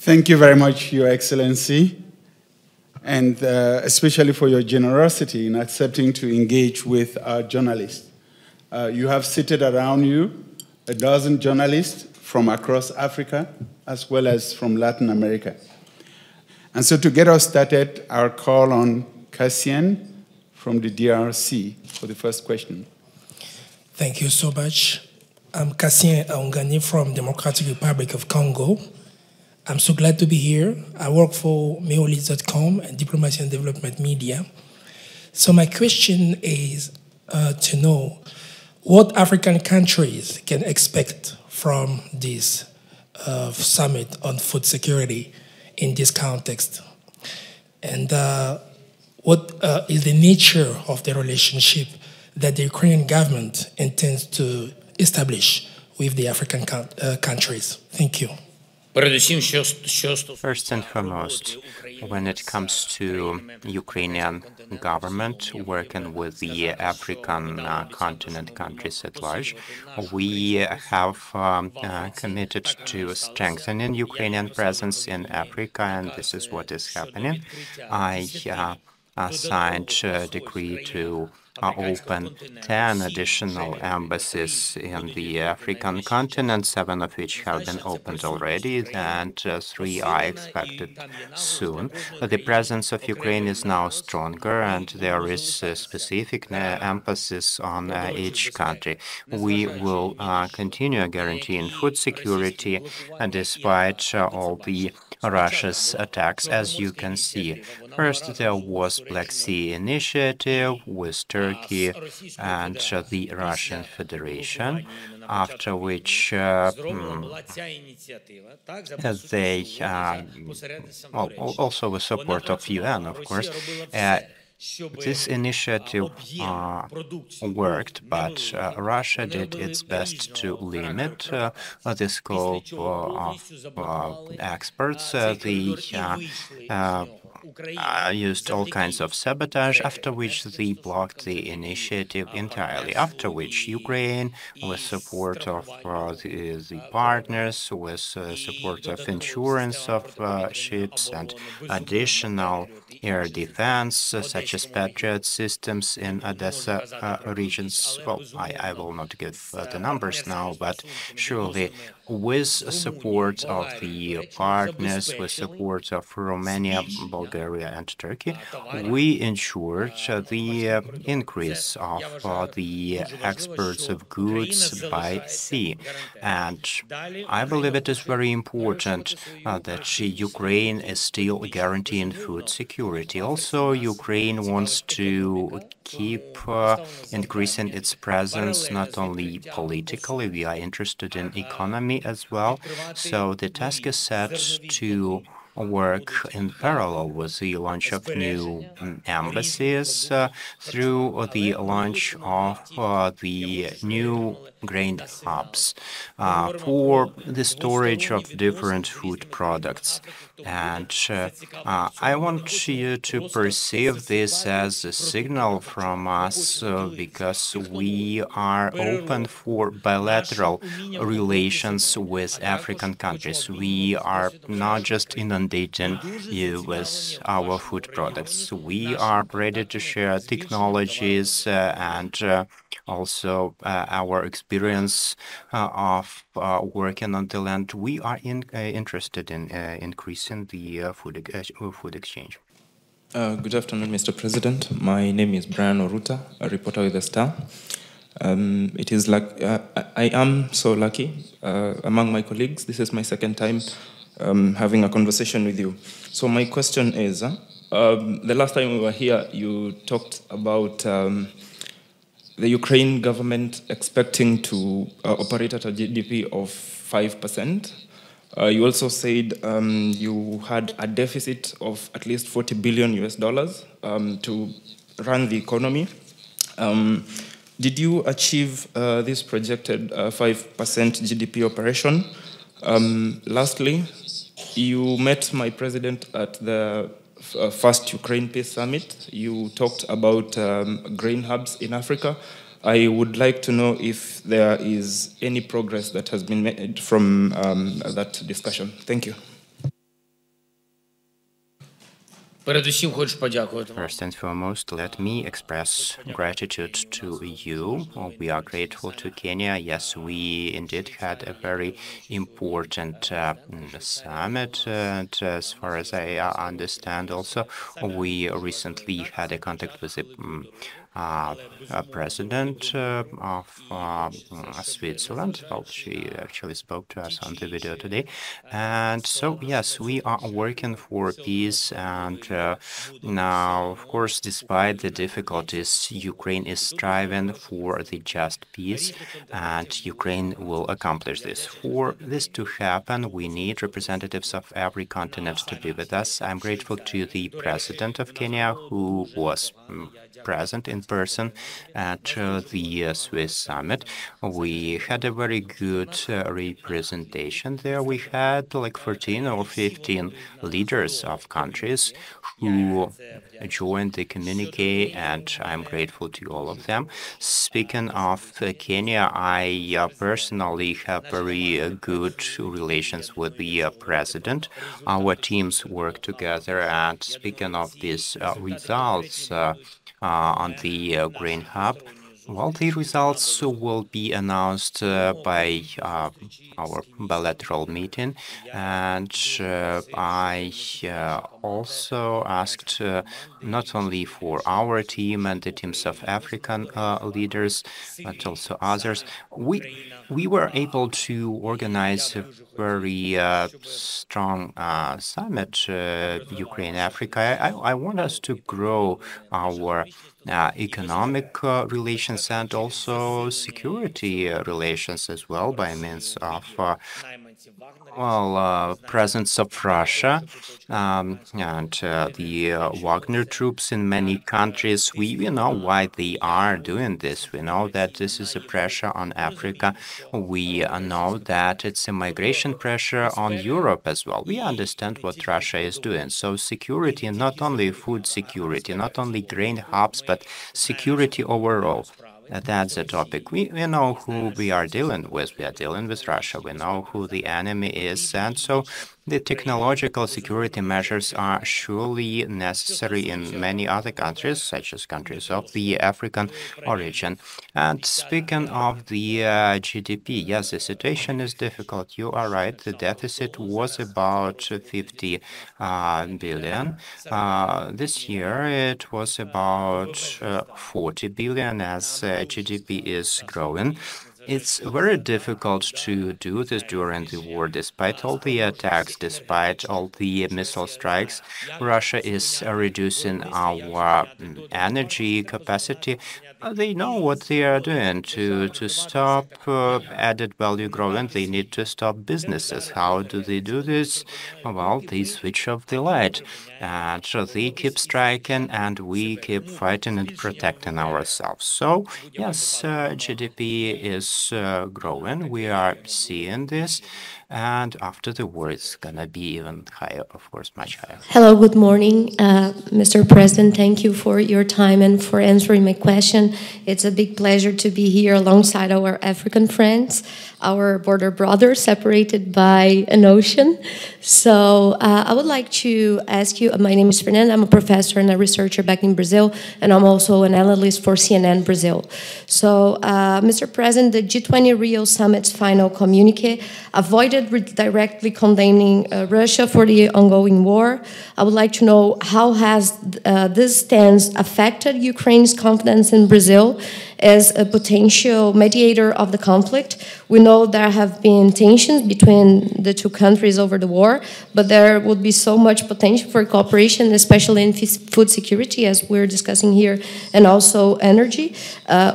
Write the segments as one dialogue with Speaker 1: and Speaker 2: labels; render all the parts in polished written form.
Speaker 1: Thank you very much, Your Excellency, and especially for your generosity in accepting to engage with our journalists. You have seated around you a dozen journalists from across Africa, as well as from Latin America. And so to get us started, I'll call on Cassien from the DRC for the first question.
Speaker 2: Thank you so much. I'm Cassien Aungani from Democratic Republic of Congo. I'm so glad to be here. I work for meolis.com and Diplomacy and Development Media. So my question is to know what African countries can expect from this summit on food security in this context. And what is the nature of the relationship that the Ukrainian government intends to establish with the African countries? Thank you.
Speaker 3: First and foremost, when it comes to Ukrainian government working with the African continent countries at large, we have committed to strengthening Ukrainian presence in Africa, and this is what is happening. I signed a decree to open 10 additional embassies in the African continent, 7 of which have been opened already, and 3 are expected soon. The presence of Ukraine is now stronger, and there is a specific emphasis on each country. We will continue guaranteeing food security, despite all the Russia's attacks, as you can see. First, there was Black Sea Initiative with Turkey and the Russian Federation, after which they, also with support of UN, of course, this initiative worked, but Russia did its best to limit the scope of experts. They used all kinds of sabotage, after which they blocked the initiative entirely, after which Ukraine, with support of the partners, with support of insurance of ships and additional air defense, such as Patriot systems in Odessa regions. Well, I will not give the numbers now, but surely with support of the partners, with support of Romania, Bulgaria, and Turkey, we ensured the increase of the exports of goods by sea. And I believe it is very important that Ukraine is still guaranteeing food security. Also, Ukraine wants to keep increasing its presence, not only politically, we are interested in economy as well. So the task is set to work in parallel with the launch of new embassies, through the launch of the new grain hubs for the storage of different food products. And I want you to perceive this as a signal from us, because we are open for bilateral relations with African countries. We are not just inundating you with our food products. We are ready to share technologies and also our experience of working on the land. We are interested in increasing the food exchange.
Speaker 4: Good afternoon, Mr. President. My name is Brian Oruta, a reporter with The Star. It is like I am so lucky among my colleagues. This is my second time having a conversation with you. So my question is, the last time we were here, you talked about the Ukraine government expecting to operate at a GDP of 5%. You also said you had a deficit of at least $40 billion to run the economy. Did you achieve this projected 5% GDP operation? Lastly, you met my president at the first Ukraine Peace Summit. You talked about grain hubs in Africa. I would like to know if there is any progress that has been made from that discussion. Thank you.
Speaker 3: First and foremost, let me express gratitude to you. We are grateful to Kenya. Yes, we indeed had a very important summit. And as far as I understand, also, we recently had a contact with the president of Switzerland. Well, she actually spoke to us on the video today. And so, yes, we are working for peace. And now, of course, despite the difficulties, Ukraine is striving for the just peace, and Ukraine will accomplish this. For this to happen, we need representatives of every continent to be with us. I'm grateful to the president of Kenya, who was present in person at the Swiss summit. We had a very good representation there. We had like 14 or 15 leaders of countries who joined the communique, and I'm grateful to all of them. Speaking of Kenya, I personally have very good relations with the president. Our teams work together, and speaking of these results, on the Grain Hub. Well, the results will be announced by our bilateral meeting, and I also asked not only for our team and the teams of African leaders, but also others. We were able to organize a very strong summit, Ukraine-Africa. I want us to grow our economic relations and also security relations as well by means of presence of Russia and the Wagner troops in many countries. We know why they are doing this. We know that this is a pressure on Africa. We know that it's a migration pressure on Europe as well. We understand what Russia is doing. So security, not only food security, not only grain hubs, but security overall. That's the topic. We know who we are dealing with. We are dealing with Russia. We know who the enemy is. And so the technological security measures are surely necessary in many other countries, such as countries of the African origin. And speaking of the GDP, yes, the situation is difficult. You are right. The deficit was about 50 billion. This year, it was about 40 billion as GDP is growing. It's very difficult to do this during the war, despite all the attacks, despite all the missile strikes. Russia is reducing our energy capacity. They know what they are doing. To stop added value growing, they need to stop businesses. How do they do this? Well, they switch off the light. And so they keep striking, and we keep fighting and protecting ourselves. So, yes, GDP is growing. We are seeing this. And after the war, it's going to be even higher, of course, much higher.
Speaker 5: Hello, good morning, Mr. President. Thank you for your time and for answering my question. It's a big pleasure to be here alongside our African friends, our border brothers separated by an ocean. So I would like to ask you, my name is Fernanda, I'm a professor and a researcher back in Brazil, and I'm also an analyst for CNN Brazil. So, Mr. President, the G20 Rio Summit's final communique avoided directly condemning Russia for the ongoing war. I would like to know how has this stance affected Ukraine's confidence in Brazil as a potential mediator of the conflict. We know there have been tensions between the two countries over the war, but there would be so much potential for cooperation, especially in food security, as we're discussing here, and also energy,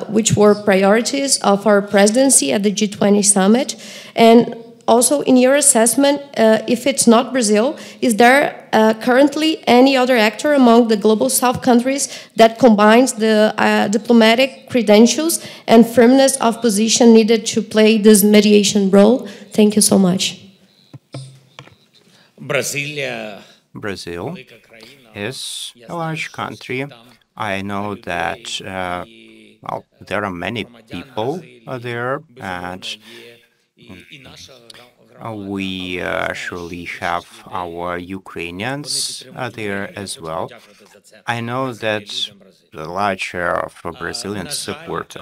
Speaker 5: which were priorities of our presidency at the G20 summit. And also, in your assessment, if it's not Brazil, is there currently any other actor among the Global South countries that combines the diplomatic credentials and firmness of position needed to play this mediation role? Thank you so much.
Speaker 3: Brazil is a large country. I know that well, there are many people there, and We surely have our Ukrainians there as well. I know that the large share of Brazilians support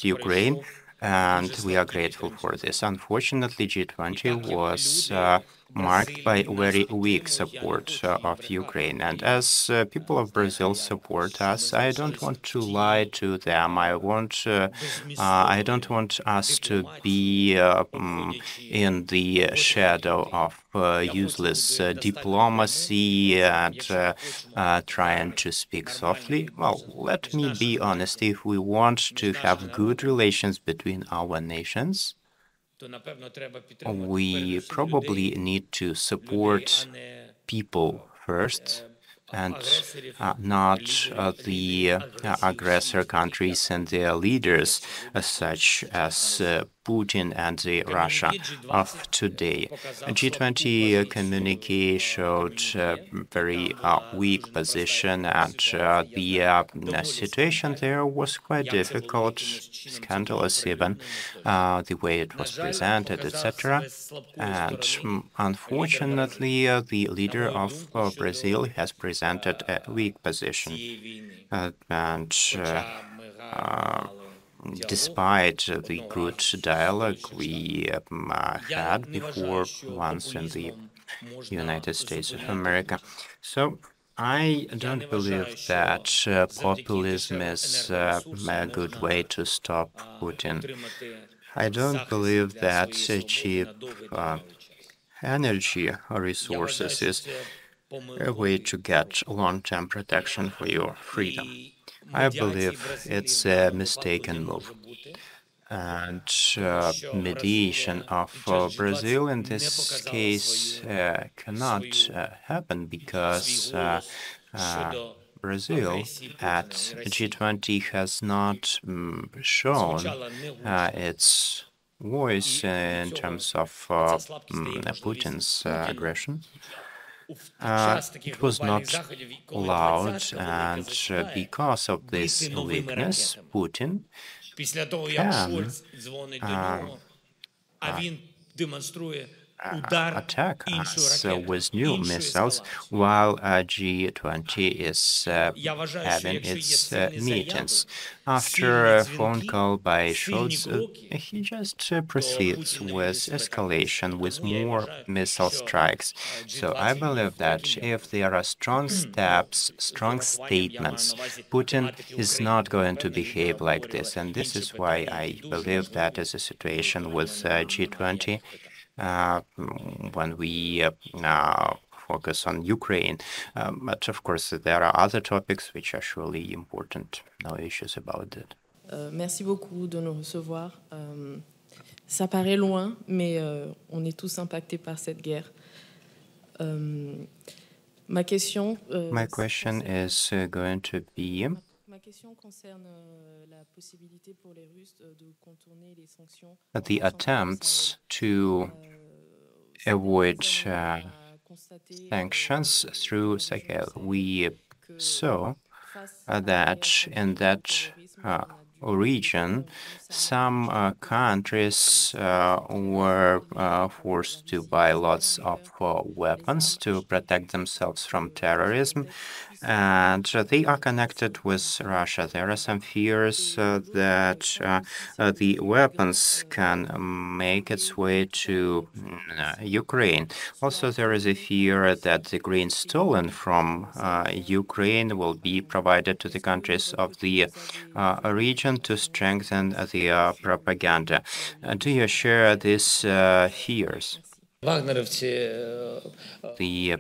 Speaker 3: Ukraine, and we are grateful for this. Unfortunately, G20 was marked by very weak support of Ukraine. And as people of Brazil support us, I don't want to lie to them. I don't want us to be in the shadow of useless diplomacy and trying to speak softly. Well, let me be honest. If we want to have good relations between our nations, we probably need to support people first and not the aggressor countries and their leaders, such as Putin and the Russia of today. G20 communique showed a very weak position, and the situation there was quite difficult, scandalous even, the way it was presented, etc. And unfortunately, the leader of Brazil has presented a weak position. And despite the good dialogue we had before once in the United States of America. So I don't believe that populism is a good way to stop Putin. I don't believe that cheap energy resources is a way to get long-term protection for your freedom. I believe it's a mistaken move. And mediation of Brazil in this case cannot happen because Brazil at G20 has not shown its voice in terms of Putin's aggression. It was not loud, and because of this weakness, Putin can attack us with new missiles while G20 is having its meetings. After a phone call by Scholz, he just proceeds with escalation, with more missile strikes. So I believe that if there are strong steps, strong statements, Putin is not going to behave like this. And this is why I believe that is a situation with G20. When we now focus on Ukraine. But of course, there are other topics which are surely important. No issues about that.
Speaker 6: Merci beaucoup de nous recevoir. Ça paraît loin, mais on est tous impactés par cette guerre.
Speaker 3: My question is going to be.
Speaker 6: Ma question concerne la possibilité pour les Russes de contourner les sanctions.
Speaker 3: The attempts to avoid sanctions through Sahel. We saw that in that region, some countries were forced to buy lots of weapons to protect themselves from terrorism, and they are connected with Russia. There are some fears that the weapons can make its way to Ukraine. Also, there is a fear that the grain stolen from Ukraine will be provided to the countries of the region to strengthen the propaganda. Do you share these fears? The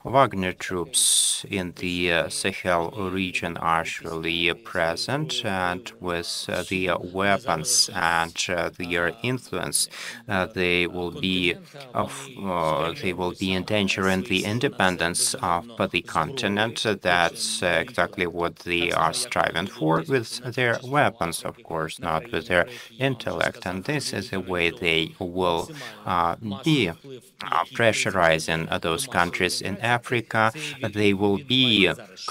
Speaker 3: Wagner troops in the Sahel region are surely present, and with the weapons and their influence, they will be endangering the independence of the continent. That's exactly what they are striving for with their weapons, of course, not with their intellect. And this is the way they will be pressurizing those countries in Africa, they will be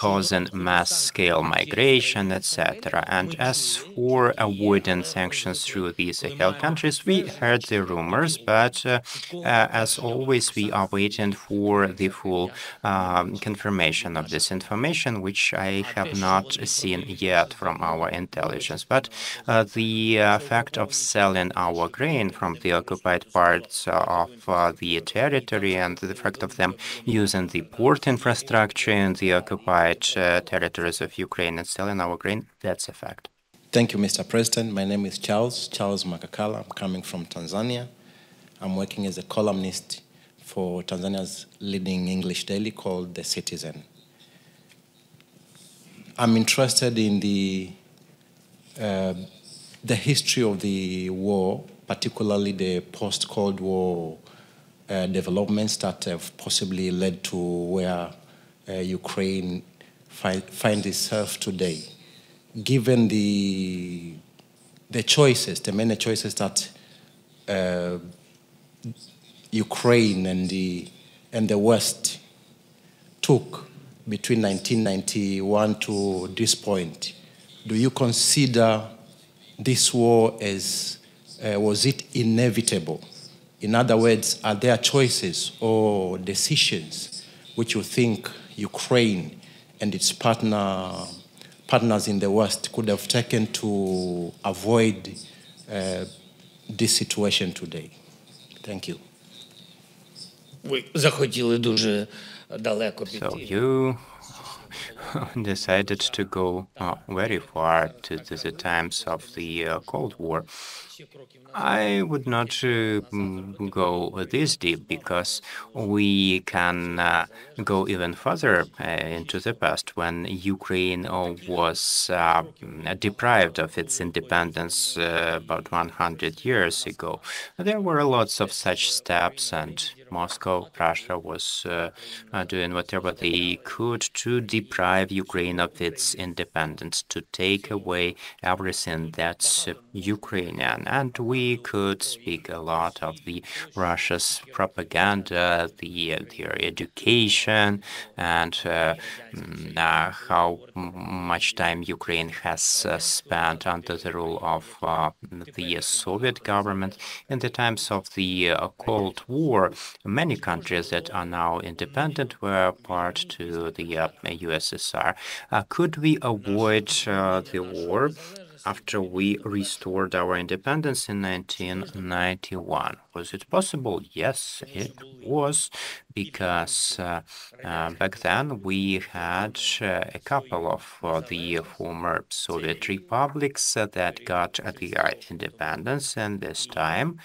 Speaker 3: causing mass-scale migration, etc. And as for avoiding sanctions through these Sahel countries, we heard the rumors, but as always, we are waiting for the full confirmation of this information, which I have not seen yet from our intelligence. But the fact of selling our grain from the occupied parts of the territory and the fact of them using the port infrastructure in the occupied territories of Ukraine and selling our grain, that's a fact.
Speaker 7: Thank you, Mr. President. My name is Charles Makakala. I'm coming from Tanzania. I'm working as a columnist for Tanzania's leading English daily called The Citizen. I'm interested in the history of the war, particularly the post-Cold War developments that have possibly led to where Ukraine finds itself today. Given the choices, the many choices that Ukraine and the West took between 1991 to this point, do you consider this war as was it inevitable? In other words, are there choices or decisions which you think Ukraine and its partners in the West could have taken to avoid this situation today? Thank you.
Speaker 3: So you decided to go very far to the times of the Cold War. I would not go this deep because we can go even further into the past when Ukraine was deprived of its independence about 100 years ago. There were lots of such steps, and Moscow, Russia was doing whatever they could to deprive Ukraine of its independence, to take away everything that's Ukrainian. And we could speak a lot of the Russia's propaganda, their education, and how much time Ukraine has spent under the rule of the Soviet government. In the times of the Cold War, many countries that are now independent were part to the USSR. Could we avoid the war after we restored our independence in 1991? Was it possible? Yes, it was, because back then we had a couple of the former Soviet republics that got their independence in this time,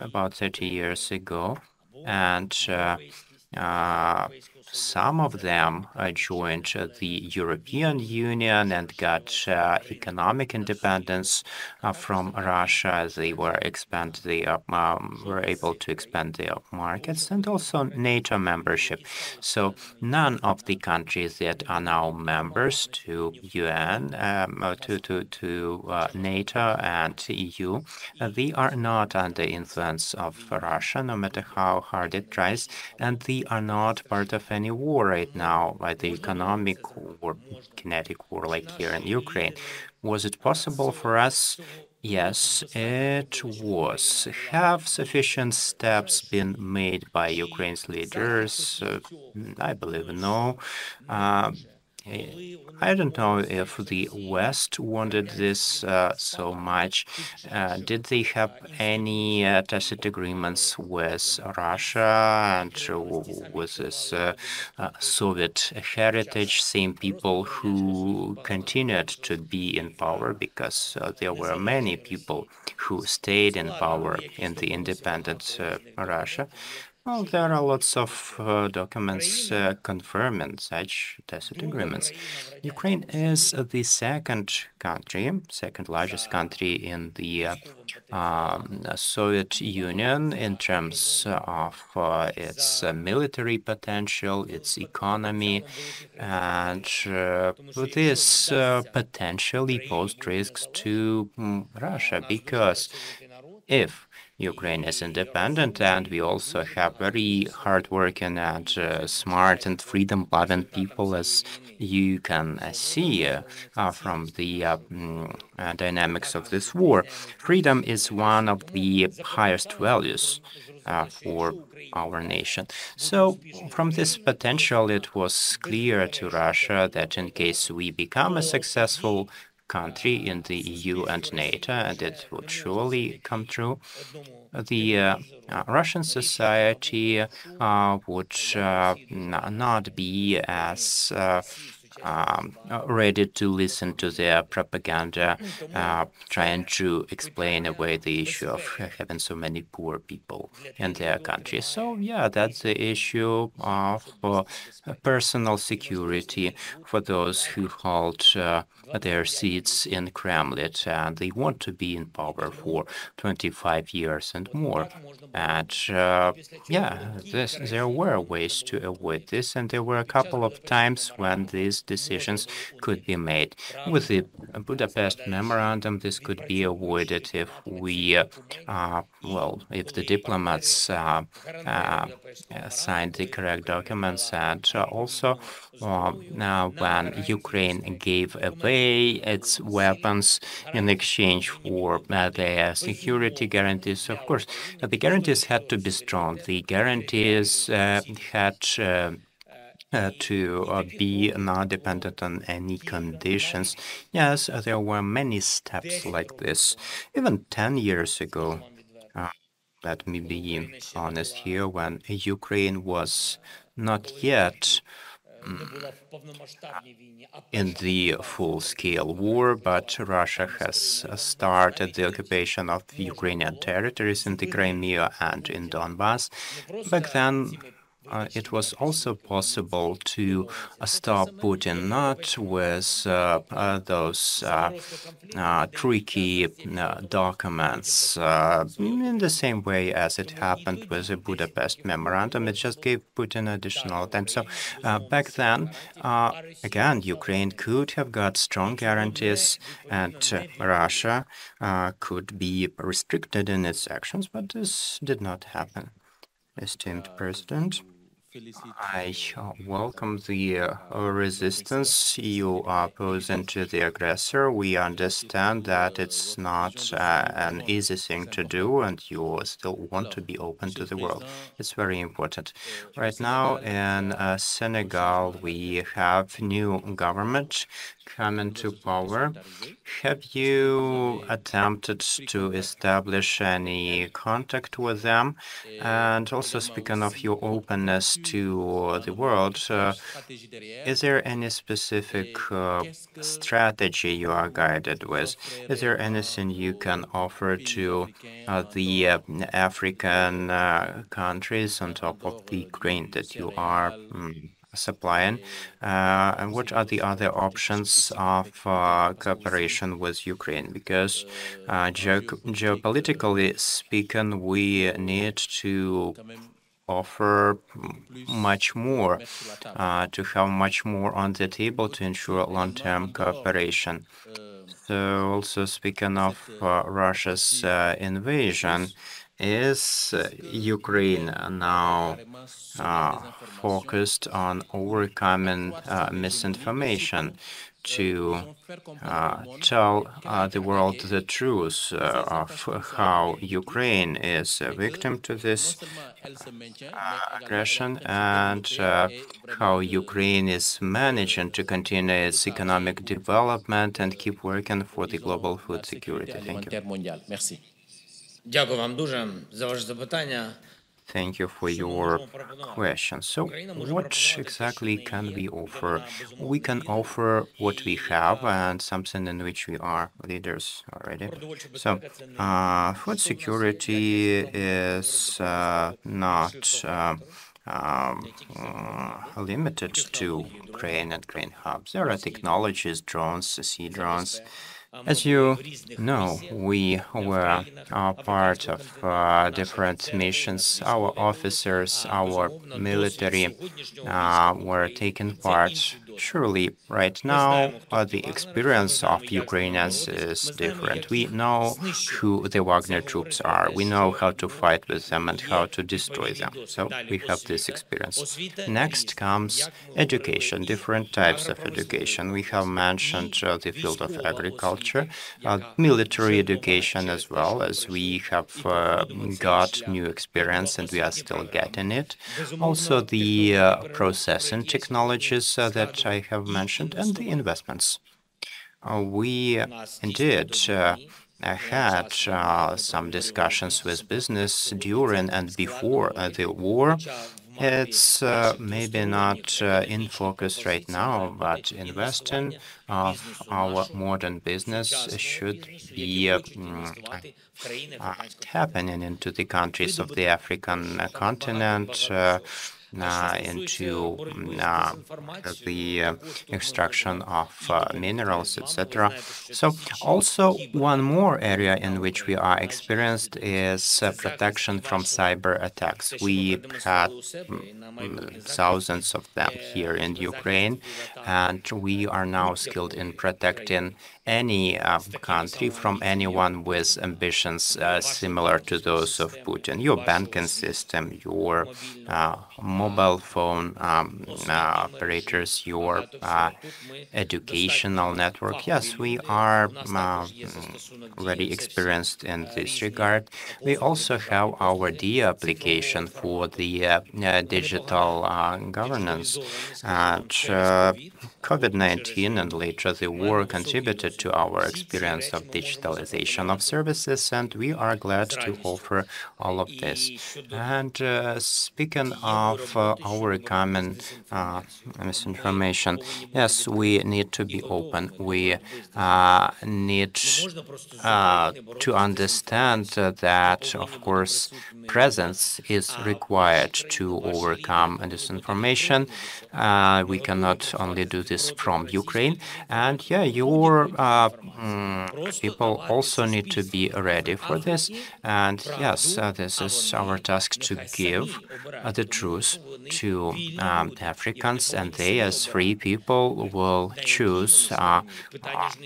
Speaker 3: about 30 years ago. And some of them joined the European Union and got economic independence from Russia. They were able to expand their markets, and also NATO membership. So none of the countries that are now members to UN, to NATO and EU, they are not under influence of Russia, no matter how hard it tries, and they are not part of any war right now, like the economic or kinetic war like here in Ukraine. Was it possible for us? Yes, it was. Have sufficient steps been made by Ukraine's leaders? I believe no. I don't know if the West wanted this so much. Did they have any tacit agreements with Russia and with this Soviet heritage? Same people who continued to be in power, because there were many people who stayed in power in the independent Russia. Well, there are lots of documents confirming such tacit agreements. Ukraine is the second largest country in the Soviet Union in terms of its military potential, its economy, and this potentially posed risks to Russia, because if Ukraine is independent, and we also have very hardworking and smart and freedom-loving people, as you can see from the dynamics of this war. Freedom is one of the highest values for our nation. So from this potential, it was clear to Russia that in case we become a successful country in the EU and NATO, and it would surely come true, the Russian society would not be as ready to listen to their propaganda, trying to explain away the issue of having so many poor people in their country. So, yeah, that's the issue of personal security for those who hold their seats in Kremlin, and they want to be in power for 25 years and more. And yeah, there were ways to avoid this, and there were a couple of times when these decisions could be made. With the Budapest Memorandum, this could be avoided if we, well, if the diplomats signed the correct documents, and also now when Ukraine gave away its weapons in exchange for their security guarantees. Of course, the guarantees had to be strong. The guarantees had to be not dependent on any conditions. Yes, there were many steps like this. Even 10 years ago, let me be honest here, when Ukraine was not yet in the full-scale war, but Russia has started the occupation of Ukrainian territories in the Crimea and in Donbass. Back then, it was also possible to stop Putin not with those tricky documents in the same way as it happened with the Budapest Memorandum. It just gave Putin additional time. So back then, again, Ukraine could have got strong guarantees, and Russia could be restricted in its actions, but this did not happen. Esteemed President, I welcome the resistance you are posing to the aggressor. We understand that it's not an easy thing to do, and you still want to be open to the world. It's very important. Right now in Senegal, we have new government coming to power. Have you attempted to establish any contact with them? And also, speaking of your openness to the world, is there any specific strategy you are guided with? Is there anything you can offer to the African countries on top of the grain that you are supplying? And what are the other options of cooperation with Ukraine? Because geopolitically speaking, we need to offer much more, to have much more on the table to ensure long-term cooperation. So also speaking of Russia's invasion, is Ukraine now focused on overcoming misinformation to tell the world the truth of how Ukraine is a victim to this aggression, and how Ukraine is managing to continue its economic development and keep working for the global food security? Thank you. Thank you for your question. So what exactly can we offer? We can offer what we have and something in which we are leaders already. So food security is not limited to grain and grain hubs. There are technologies, drones, sea drones. As you know, we were part of different missions. Our officers, our military were taking part Surely, right now, the experience of Ukrainians is different. We know who the Wagner troops are. We know how to fight with them and how to destroy them. So we have this experience. Next comes education, different types of education. We have mentioned the field of agriculture, military education as well, as we have got new experience and we are still getting it. Also the processing technologies that I have mentioned and the investments. We indeed had some discussions with business during and before the war. It's maybe not in focus right now, but investing of our modern business should be happening into the countries of the African continent, into the extraction of minerals, etc. So also one more area in which we are experienced is protection from cyber attacks. We had thousands of them here in Ukraine, and we are now skilled in protecting any country from anyone with ambitions similar to those of Putin. Your banking system, your mobile phone operators, your educational network. Yes, we are very experienced in this regard. We also have our DIA application for the digital governance. And COVID-19 and later the war contributed to our experience of digitalization of services, and we are glad to offer all of this. And speaking of our common misinformation, yes, we need to be open. We need to understand that, of course, presence is required to overcome disinformation. We cannot only do this from Ukraine. And yeah, your people also need to be ready for this. And yes, this is our task to give the truth to Africans, and they, as free people, will choose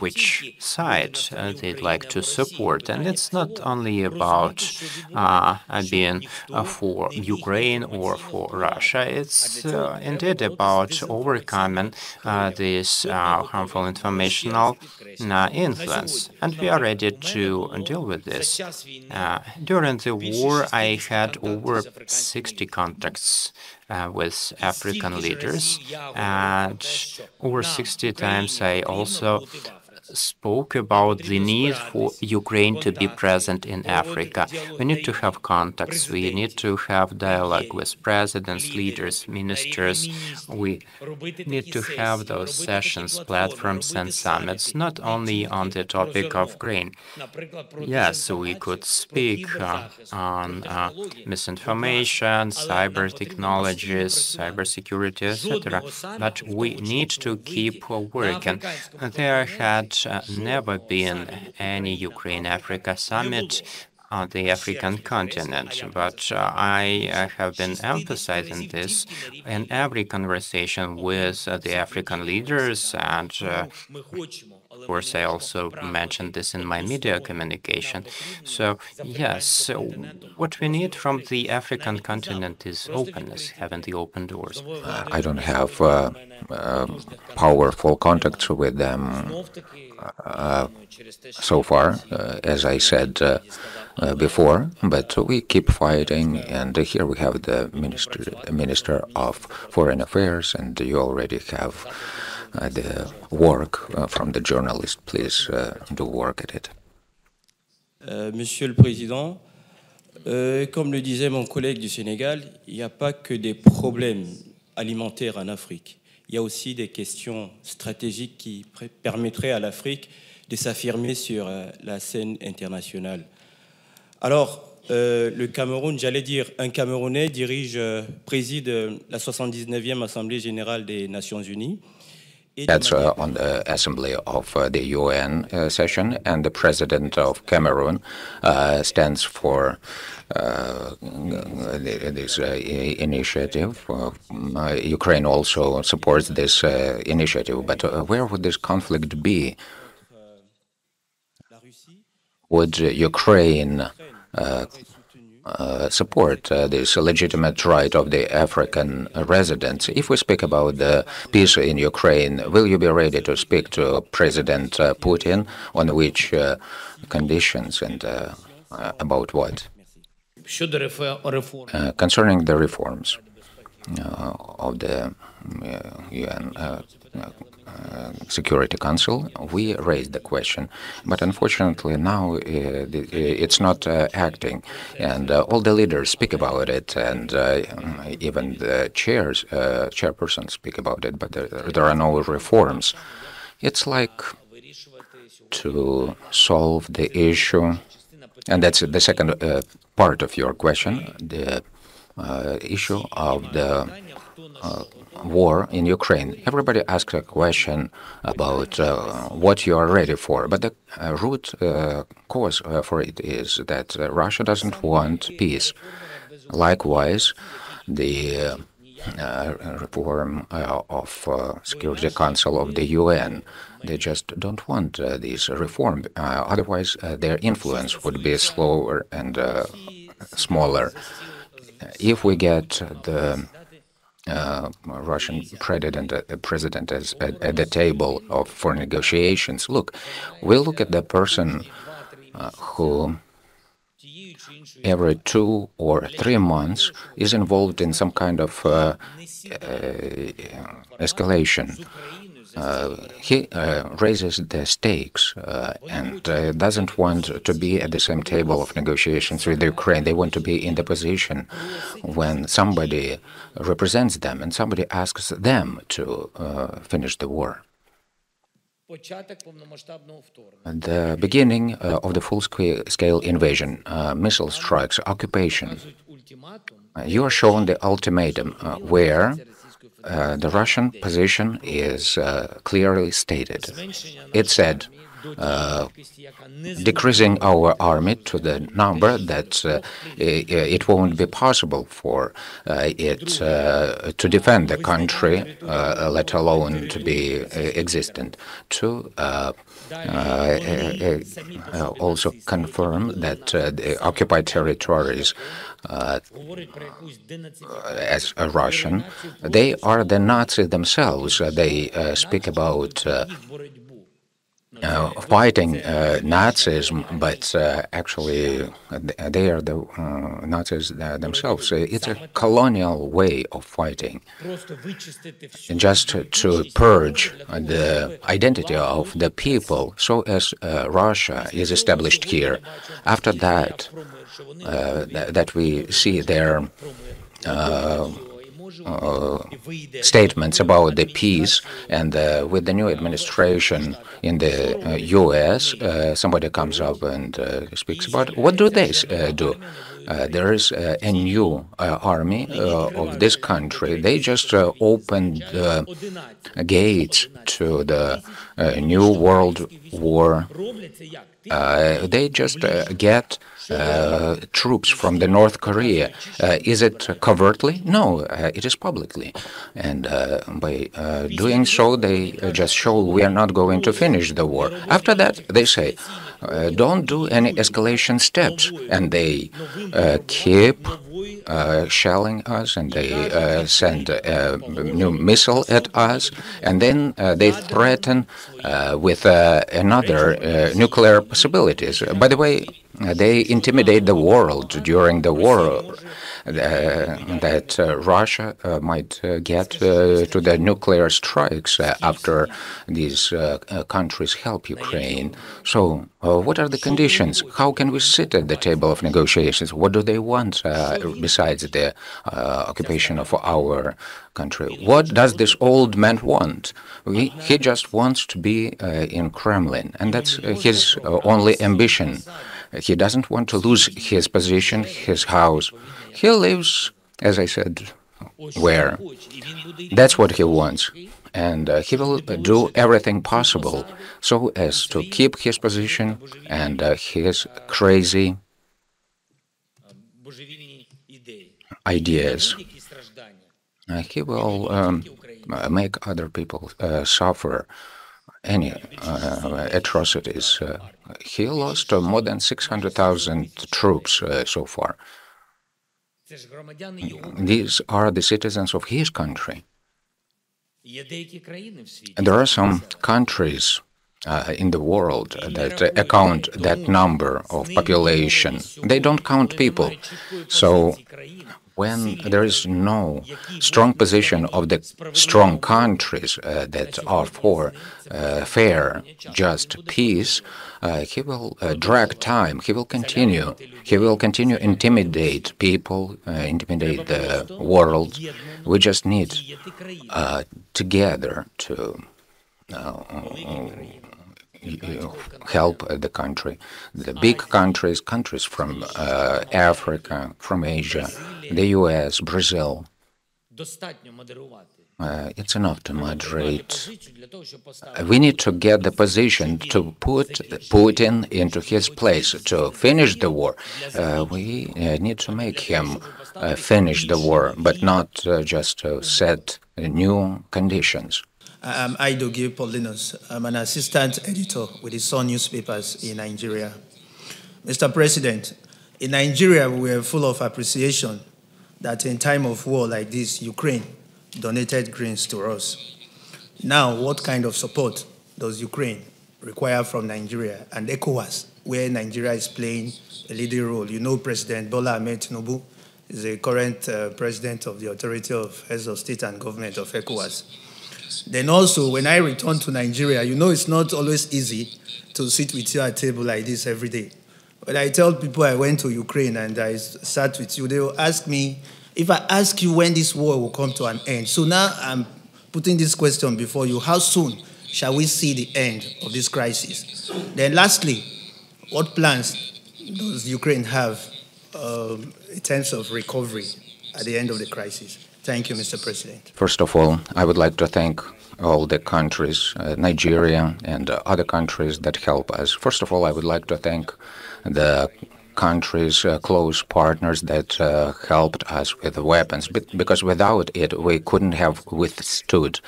Speaker 3: which side they'd like to support. And it's not only about being for Ukraine or for Russia. It's indeed about overcoming this harmful informational influence. And we are ready to deal with this. During the war, I had over 60 contacts with African leaders, and over 60 times I also spoke about the need for Ukraine to be present in Africa. We need to have contacts. We need to have dialogue with presidents, leaders, ministers. We need to have those sessions, platforms, and summits, not only on the topic of grain. Yes, we could speak on misinformation, cyber technologies, cybersecurity, etc. But we need to keep working. There had never been any Ukraine-Africa summit on the African continent, but I have been emphasizing this in every conversation with the African leaders, and of course I also mentioned this in my media communication. So yes, what we need from the African continent is openness, having the open doors.
Speaker 8: I don't have powerful contacts with them so far, as I said before, but we keep fighting, and here we have the Minister of Foreign Affairs, and you already have the work from the journalist. Please do work at it.
Speaker 9: Monsieur le Président, comme le disait mon collègue du Sénégal, il n'y a pas que des problèmes alimentaires en Afrique. Il y a aussi des questions stratégiques qui permettraient à l'Afrique de s'affirmer sur la scène internationale. Alors, le Cameroun, j'allais dire, un Camerounais préside la 79e Assemblée générale des Nations Unies.
Speaker 8: That's on the assembly of the UN session, and the president of Cameroon stands for this initiative. Ukraine also supports this initiative, but where would this conflict be? Would Ukraine support this legitimate right of the African residents? If we speak about the peace in Ukraine, will you be ready to speak to President Putin? On which conditions and about what? Concerning the reforms of the UN Security Council, we raised the question, but unfortunately now it's not acting, and all the leaders speak about it, and even the chairpersons speak about it, but there are no reforms. It's like to solve the issue, and that's the second part of your question, the issue of the war in Ukraine. Everybody asks a question about what you are ready for, but the root cause for it is that Russia doesn't want peace. Likewise, the reform of Security Council of the UN, they just don't want this reform. Otherwise, their influence would be slower and smaller. If we get the Russian president as at the table for negotiations, look, we'll look at the person who every 2 or 3 months is involved in some kind of escalation. He raises the stakes and doesn't want to be at the same table of negotiations with Ukraine. They want to be in the position when somebody represents them and somebody asks them to finish the war. The beginning of the full-scale invasion, missile strikes, occupation. You are shown the ultimatum where the Russian position is clearly stated. It said, decreasing our army to the number that it won't be possible for it to defend the country, let alone to be existent. To also confirm that the occupied territories, as a Russian, they are the Nazis themselves. They speak about fighting Nazism, but actually they are the Nazis themselves. It's a colonial way of fighting, just to purge the identity of the people, so as Russia is established here. After that, that we see their statements about the peace, and with the new administration in the U.S., somebody comes up and speaks about what do they do. There is a new army of this country. They just opened the gates to the new world war. They just get troops from the North Korea. Is it covertly? No, it is publicly. And by doing so, they just show we are not going to finish the war. After that, they say, don't do any escalation steps. And they keep shelling us, and they send a new missile at us, and then they threaten with another nuclear possibilities. By the way, they intimidate the world during the war that Russia might get to the nuclear strikes after these countries help Ukraine. So what are the conditions? How can we sit at the table of negotiations? What do they want besides the occupation of our country? What does this old man want? He just wants to be in Kremlin, and that's his only ambition. He doesn't want to lose his position, his house. He lives, as I said, where. That's what he wants. And he will do everything possible so as to keep his position and his crazy ideas. He will make other people suffer any atrocities. He lost more than 600,000 troops so far. These are the citizens of his country. And there are some countries in the world that account that number of population. They don't count people. So when there is no strong position of the strong countries that are for fair, just peace, he will drag time. He will continue. He will continue intimidate people, intimidate the world. We just need together to help the country. The big countries, countries from Africa, from Asia, the US, Brazil. It's enough to moderate. We need to get the position to put Putin into his place, to finish the war. We need to make him finish the war, but not just to set new conditions.
Speaker 10: I'm Idoge Paulinus. I'm an assistant editor with the Sun newspapers in Nigeria. Mr. President, in Nigeria, we are full of appreciation that in time of war like this, Ukraine donated grains to us. Now, what kind of support does Ukraine require from Nigeria and ECOWAS, where Nigeria is playing a leading role? You know, President Bola Ahmed Tinubu is the current president of the Authority of Heads of State and Government of ECOWAS. Then also, when I return to Nigeria, you know it's not always easy to sit with you at a table like this every day. When I tell people I went to Ukraine and I sat with you, they will ask me, if I ask you when this war will come to an end. So now I'm putting this question before you. How soon shall we see the end of this crisis? Then lastly, what plans does Ukraine have in terms of recovery at the end of the crisis? Thank you, Mr. President.
Speaker 8: First of all, I would like to thank all the countries, Nigeria and other countries that help us. First of all, I would like to thank the countries, close partners that helped us with weapons, because without it, we couldn't have withstood.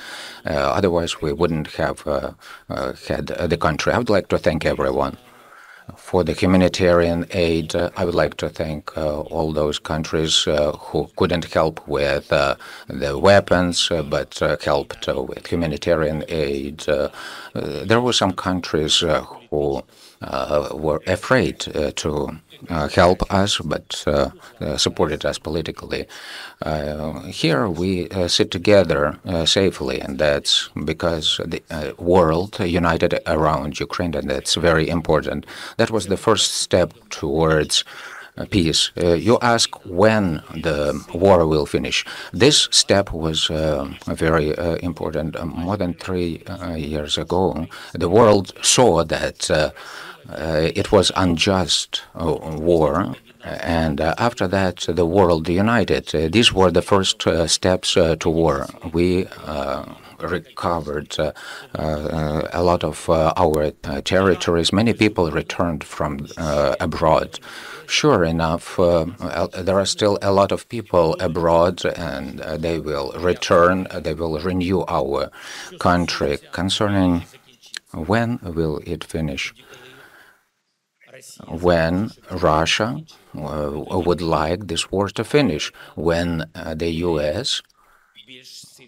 Speaker 8: Otherwise, we wouldn't have had the country. I would like to thank everyone. For the humanitarian aid, I would like to thank all those countries who couldn't help with the weapons, but helped with humanitarian aid. There were some countries who were afraid to help us, but supported us politically. Here we sit together safely, and that's because the world united around Ukraine, and that's very important. That was the first step towards peace. You ask when the war will finish. This step was very important. More than 3 years ago, the world saw that it was unjust war, and after that the world united. These were the first steps to war. We recovered a lot of our territories. Many people returned from abroad. Sure enough, there are still a lot of people abroad, and they will return. They will renew our country. Concerning when will it finish? When Russia would like this war to finish, when the US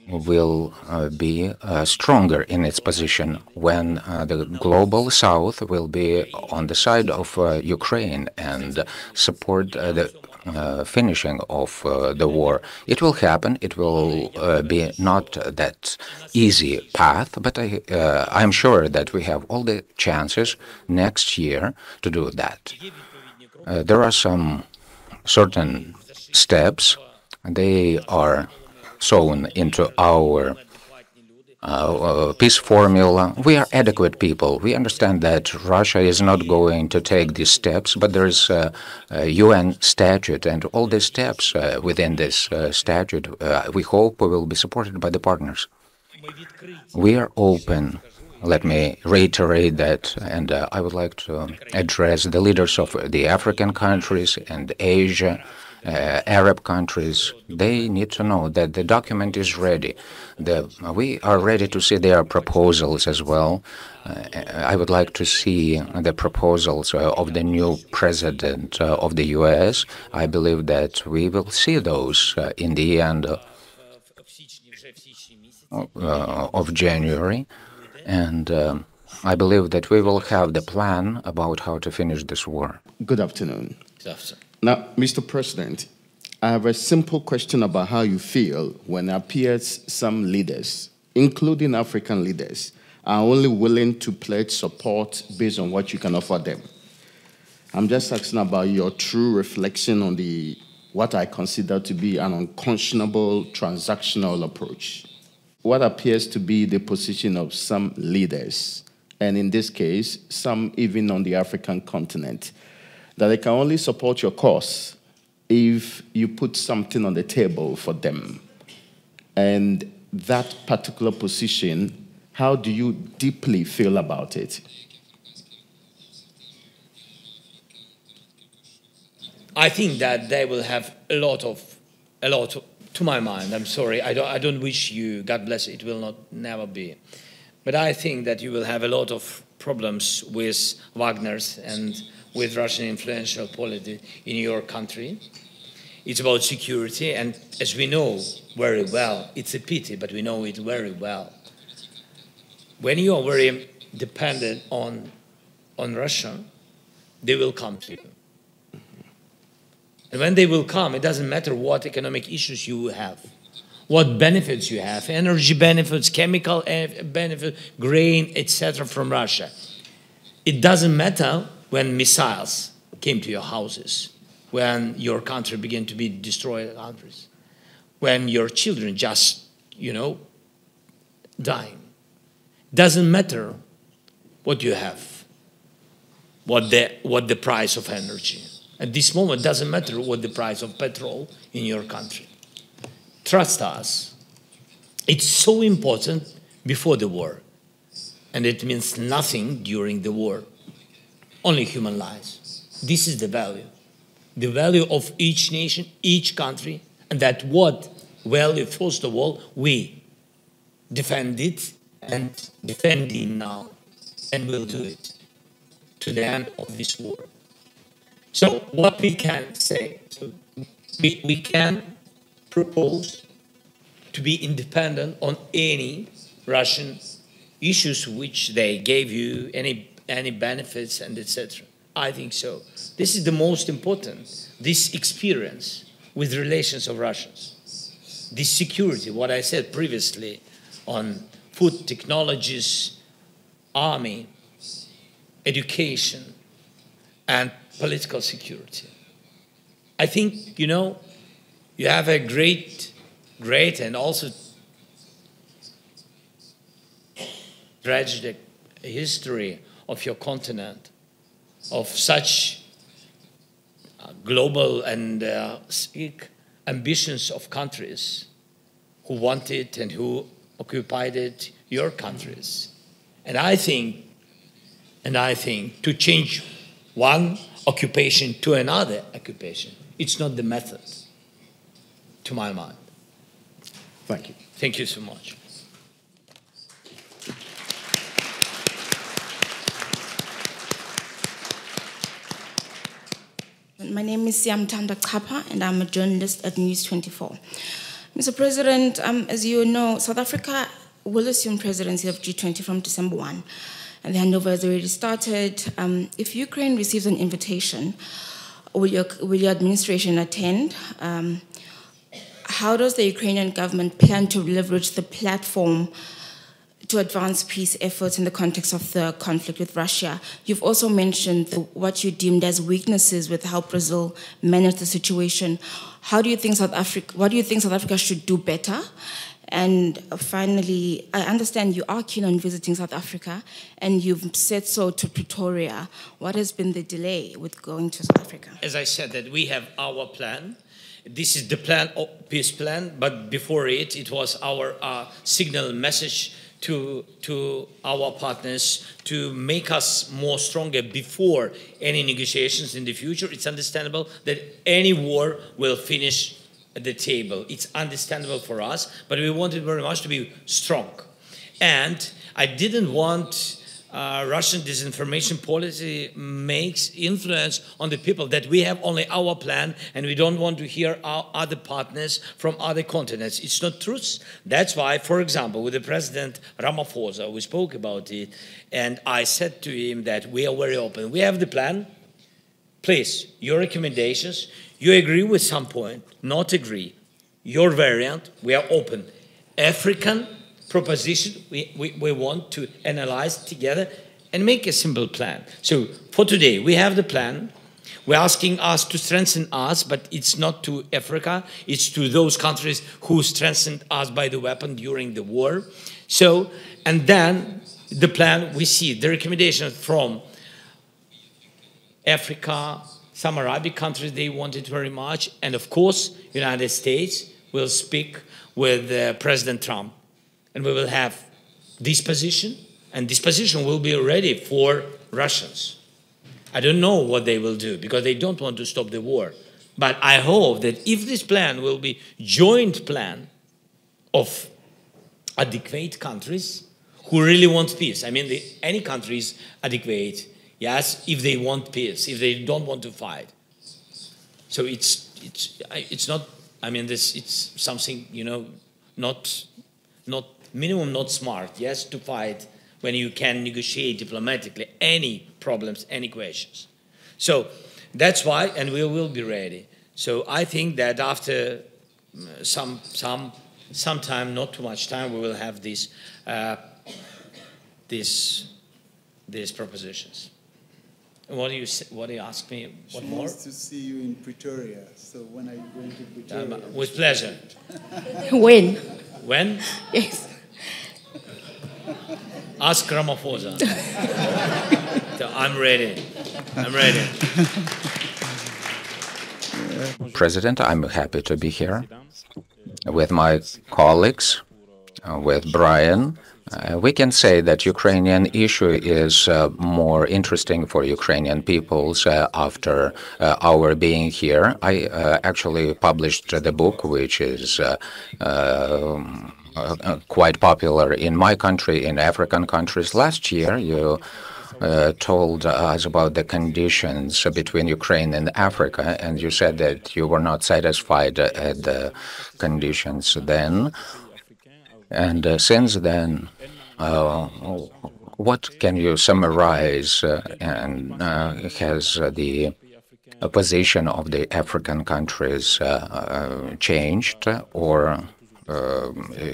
Speaker 8: will be stronger in its position, when the global South will be on the side of Ukraine and support the finishing of the war. It will happen. It will be not that easy path, but I'm sure that we have all the chances next year to do that. There are some certain steps. They are sewn into our peace formula. We are adequate people. We understand that Russia is not going to take these steps, but there is a UN statute, and all these steps within this statute, we hope will be supported by the partners. We are open. Let me reiterate that, and I would like to address the leaders of the African countries and Asia, Arab countries. They need to know that the document is ready. We are ready to see their proposals as well. I would like to see the proposals of the new president of the US. I believe that we will see those in the end of January. And I believe that we will have the plan about how to finish this war.
Speaker 11: Good afternoon.
Speaker 9: Good afternoon.
Speaker 11: Now, Mr. President, I have a simple question about how you feel when it appears some leaders, including African leaders, are only willing to pledge support based on what you can offer them. I'm just asking about your true reflection on what I consider to be an unconscionable transactional approach. What appears to be the position of some leaders, and in this case, some even on the African continent, that they can only support your cause if you put something on the table for them. And that particular position, how do you deeply feel about it?
Speaker 12: I think that they will have a lot, to my mind, I'm sorry, I don't wish you, God bless, it will never be. But I think that you will have a lot of problems with Wagner's and with Russian influential politics in your country. It's about security, and as we know very well, it's a pity, but we know it very well. When you are very dependent on Russia, they will come to you. And when they will come, it doesn't matter what economic issues you have, what benefits you have, energy benefits, chemical benefits, grain, etc. from Russia. It doesn't matter when missiles came to your houses, when your country began to be destroyed countries, when your children just, dying. Doesn't matter what you have, what the price of energy. At this moment, it doesn't matter what the price of petrol in your country. Trust us. It's so important before the war, and it means nothing during the war. Only human lives. This is the value of each nation, each country, and that what value, first of all, we defend it and defend it now, and will do it to the end of this war. So what we can say, we can propose to be independent on any Russian issues which they gave you, any benefits and etc. I think so. This is the most important, this experience with relations of Russians. This security, what I said previously on food technologies, army, education, and political security. I think, you have a great and also tragic history of your continent, of such global and ambitions of countries who wanted and who occupied it, your countries. And I think to change one occupation to another occupation, it's not the method, to my mind.
Speaker 11: Thank you.
Speaker 12: Thank you so much.
Speaker 13: My name is Siamtanda Kapa, and I'm a journalist at News 24. Mr. President, as you know, South Africa will assume presidency of G20 from December 1, and the handover has already started. If Ukraine receives an invitation, will your administration attend? How does the Ukrainian government plan to leverage the platform to advance peace efforts in the context of the conflict with Russia? You've also mentioned what you deemed as weaknesses with how Brazil managed the situation. What do you think South Africa should do better? And finally, I understand you are keen on visiting South Africa, and you've said so to Pretoria. What has been the delay with going to South Africa?
Speaker 12: As I said, that we have our plan. This is the plan, peace plan, but before it, it was our signal message to our partners to make us more stronger before any negotiations in the future. It's understandable that any war will finish at the table. It's understandable for us, but we wanted very much to be strong. And I didn't want Russian disinformation policy makes influence on the people, that we have only our plan and we don't want to hear our other partners from other continents. It's not truth. That's why, for example, with the President Ramaphosa, we spoke about it, and I said to him that we are very open. We have the plan. Please, your recommendations, you agree with some point, not agree. Your variant, we are open. African proposition, we want to analyze together and make a simple plan. So for today, we have the plan. We're asking us to strengthen us, but it's not to Africa. It's to those countries who strengthened us by the weapon during the war. So, and then the plan, we see the recommendations from Africa, some Arabic countries, they want it very much. And of course, United States will speak with President Trump. And we will have this position, and this position will be ready for Russians. I don't know what they will do, because they don't want to stop the war. But I hope that if this plan will be joint plan of adequate countries who really want peace. I mean, any country is adequate, yes, if they want peace, if they don't want to fight. So it's not, I mean, it's something, you know, not minimum, not smart, yes, to fight when you can negotiate diplomatically any problems, any questions. So that's why, and we will be ready. So I think that after some time, not too much time, we will have these propositions. What do you ask me? What
Speaker 1: she
Speaker 12: more?
Speaker 1: wants to see you in Pretoria. So when are you going to Pretoria?
Speaker 12: With pleasure.
Speaker 13: When?
Speaker 12: When?
Speaker 13: Yes.
Speaker 12: Ask Ramaphosa. So I'm ready. I'm ready.
Speaker 8: President, I'm happy to be here with my colleagues, with Brian. We can say that Ukrainian issue is more interesting for Ukrainian peoples after our being here. I actually published the book, which is quite popular in my country, in African countries. Last year, you told us about the conditions between Ukraine and Africa, and you said that you were not satisfied at the conditions then. And since then, what can you summarize, and has the position of the African countries changed, or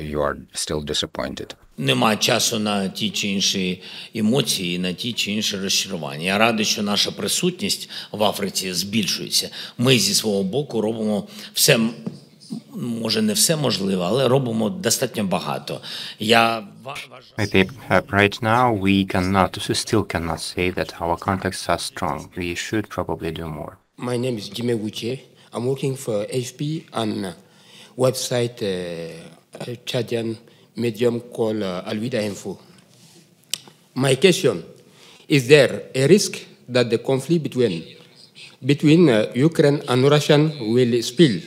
Speaker 8: you are still disappointed?
Speaker 12: Нема часу на ті чи інші емоції, на ті чи інші розчарування. Я радий, що наша присутність в Африці збільшується. Ми зі свого боку робимо все, може не все можливе, але робимо достатньо багато.
Speaker 3: Right now, we still cannot say that our contacts are strong. We should probably do more.
Speaker 14: My name is Jimmy Wuche. I'm working for HP and website Chadian medium called Alwihda Info. My question, is there a risk that the conflict between Ukraine and Russia will spill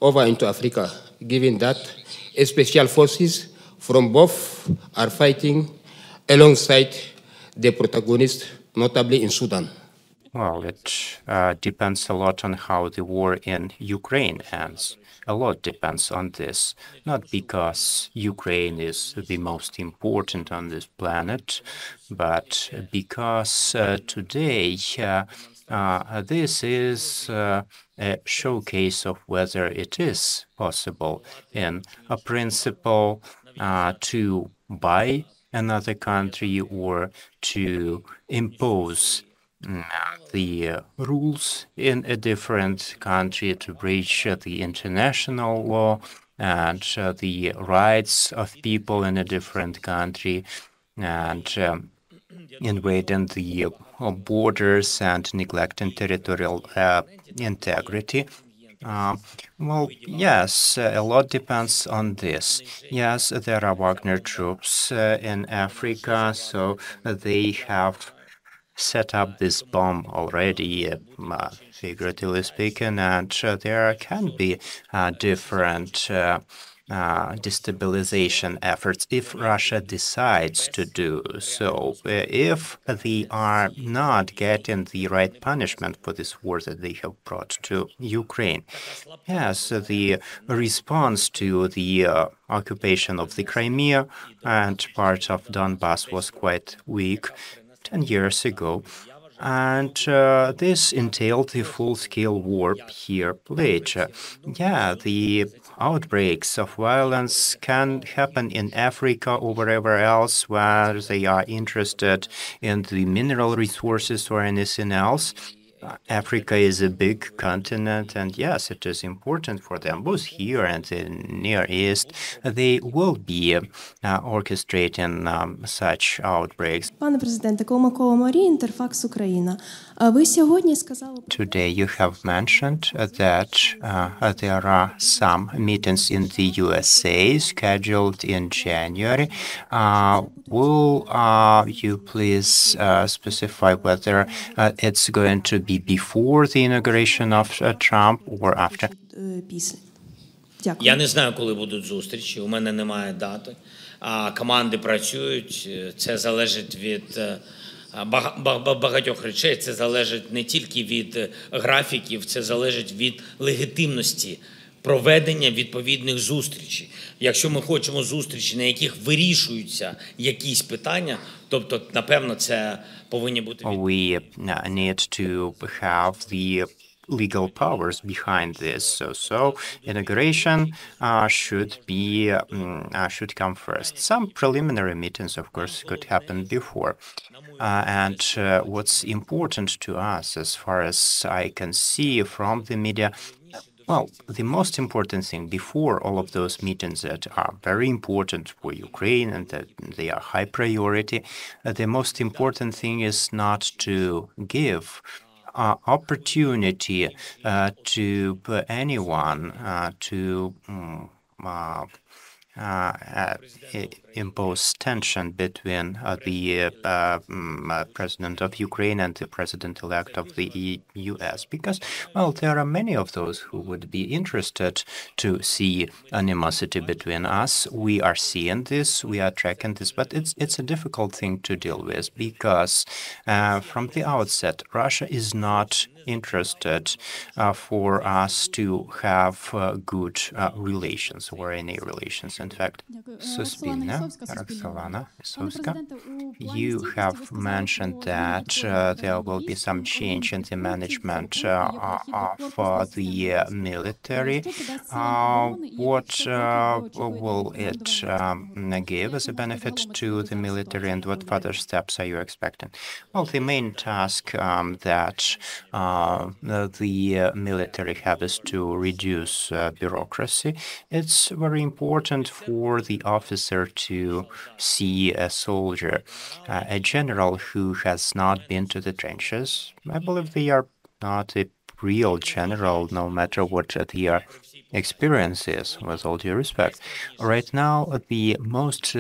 Speaker 14: over into Africa, given that special forces from both are fighting alongside the protagonists, notably in Sudan?
Speaker 3: Well, it depends a lot on how the war in Ukraine ends. A lot depends on this, not because Ukraine is the most important on this planet, but because today this is a showcase of whether it is possible in a principle to buy another country or to impose the rules in a different country, to breach the international law and the rights of people in a different country, and invading the borders and neglecting territorial integrity. Well, yes, a lot depends on this. Yes, there are Wagner troops in Africa, so they have set up this bomb already, figuratively speaking, and there can be different destabilization efforts if Russia decides to do so. If they are not getting the right punishment for this war that they have brought to Ukraine. Yes, the response to the occupation of the Crimea and part of Donbass was quite weak 10 years ago. And this entailed the full-scale war here later. Yeah, the outbreaks of violence can happen in Africa or wherever else where they are interested in the mineral resources or anything else. Africa is a big continent, and yes, it is important for them, both here and in the Near East. They will be orchestrating such outbreaks.
Speaker 15: Пане президенте, Колмакова Марія, Інтерфакс Україна. Ви сьогодні сказали...
Speaker 3: Today you have mentioned that there are some meetings in the USA scheduled in January. Will you please specify whether it's going to be before the inauguration of Trump or after?
Speaker 12: Я не знаю, коли будуть зустрічі. У мене немає дати. Команди працюють. Це залежить від багатьох речей. Це залежить не тільки від графіків, це залежить від легітимності проведення відповідних зустрічей. Якщо ми хочемо зустрічі, на яких вирішуються якісь питання, тобто, напевно, це повинні бути...
Speaker 3: We need to have the legal powers behind this. So inauguration should come first. Some preliminary meetings, of course, could happen before. And what's important to us, as far as I can see from the media, well, the most important thing before all of those meetings that are very important for Ukraine and that they are high priority, the most important thing is not to give opportunity to anyone to impose tension between the president of Ukraine and the president-elect of the U.S. Because, well, there are many of those who would be interested to see animosity between us. We are seeing this, we are tracking this, but it's a difficult thing to deal with because from the outset, Russia is not interested for us to have good relations or any relations. In fact, Suspilne, Roxolana Isovska, you have mentioned that there will be some change in the management of the military. What will it give as a benefit to the military, and what further steps are you expecting? Well, the main task that the military have is to reduce bureaucracy. It's very important for the officer to see a soldier, a general who has not been to the trenches. I believe they are not a real general, no matter what their experience is, with all due respect. Right now, the most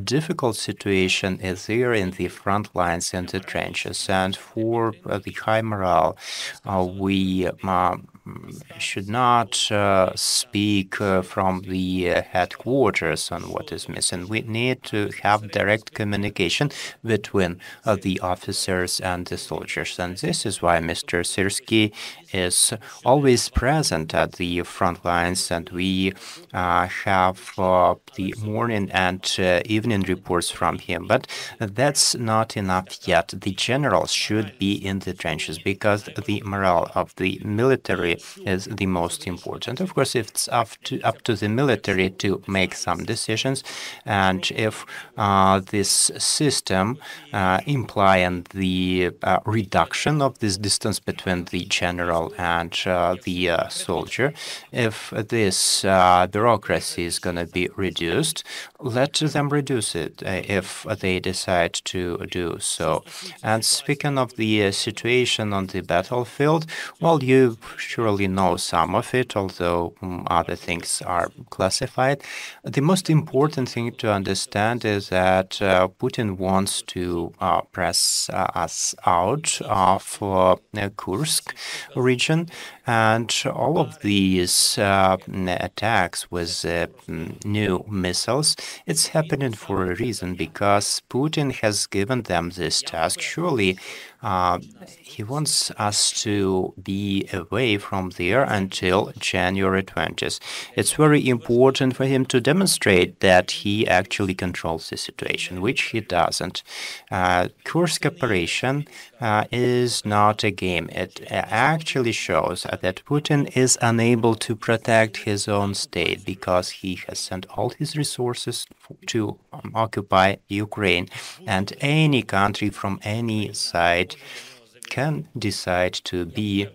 Speaker 3: difficult situation is there in the front lines and the trenches, and for the high morale, we should not speak from the headquarters on what is missing. We need to have direct communication between the officers and the soldiers. And this is why Mr. Syrski is always present at the front lines, and we have the morning and evening reports from him. But that's not enough yet. The generals should be in the trenches because the morale of the military actually is the most important. Of course, it's up to the military to make some decisions, and if this system implying the reduction of this distance between the general and the soldier, if this bureaucracy is going to be reduced, let them reduce it if they decide to do so. And speaking of the situation on the battlefield, well, you surely know some of it, although other things are classified. The most important thing to understand is that Putin wants to press us out of Kursk region, and all of these attacks with new missiles, it's happening for a reason, because Putin has given them this task. Surely he wants us to be away from there until January 20th. It's very important for him to demonstrate that he actually controls the situation, which he doesn't. Kursk operation is not a game. It actually shows that Putin is unable to protect his own state because he has sent all his resources to occupy Ukraine, and any country from any side can decide to be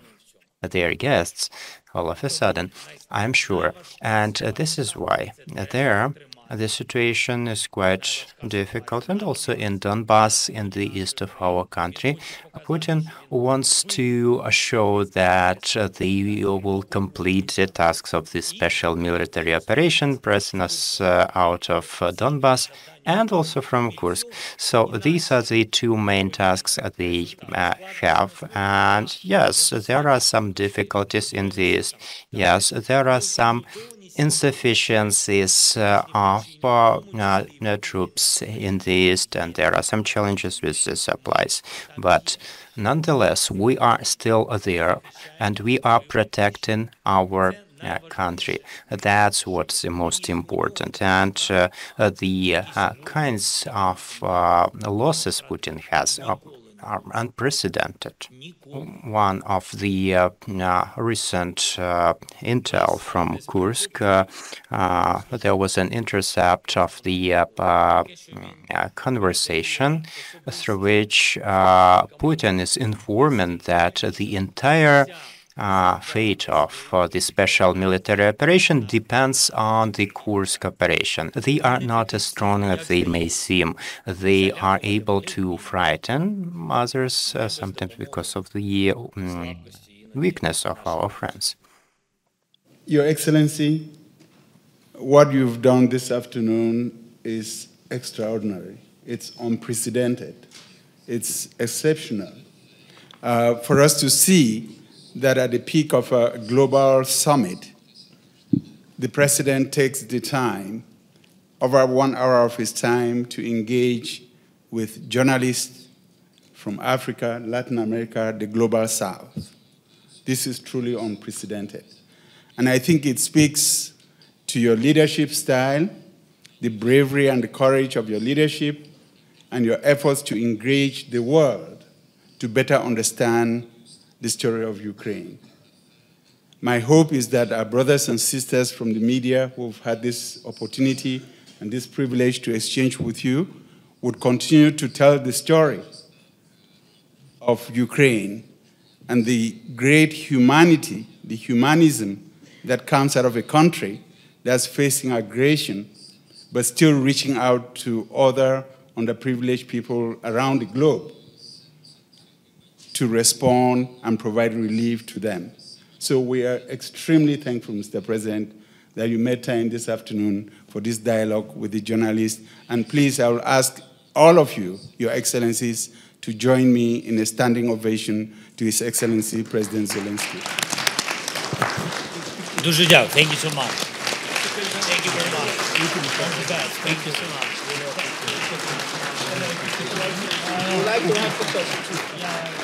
Speaker 3: their guests all of a sudden, I'm sure. And this is why there the situation is quite difficult. And also in Donbass, in the east of our country, Putin wants to show that they will complete the tasks of this special military operation, pressing us out of Donbass and also from Kursk. So these are the two main tasks they have. And yes, there are some difficulties in this. Yes, there are some insufficiencies of troops in the east, and there are some challenges with the supplies. But nonetheless, we are still there, and we are protecting our country. That's what's the most important. And the kinds of losses Putin has are unprecedented. One of the recent intel from Kursk, there was an intercept of the conversation through which Putin is informing that the entire fate of the special military operation depends on the Kursk operation. They are not as strong as they may seem. They are able to frighten others, sometimes because of the weakness of our friends.
Speaker 1: Your Excellency, what you've done this afternoon is extraordinary. It's unprecedented. It's exceptional. For us to see that at the peak of a global summit, the president takes the time, over 1 hour of his time, to engage with journalists from Africa, Latin America, the global south. This is truly unprecedented. And I think it speaks to your leadership style, the bravery and the courage of your leadership, and your efforts to engage the world to better understand the story of Ukraine. My hope is that our brothers and sisters from the media who've had this opportunity and this privilege to exchange with you would continue to tell the story of Ukraine and the great humanity, the humanism that comes out of a country that's facing aggression, but still reaching out to other underprivileged people around the globe to respond and provide relief to them. So we are extremely thankful, Mr. President, that you made time this afternoon for this dialogue with the journalists. And please, I will ask all of you, Your Excellencies, to join me in a standing ovation to His Excellency President Zelensky.
Speaker 12: Дуже дякую. Thank you so much. Thank you very much. Thank you so much.
Speaker 7: We'd like to have a question.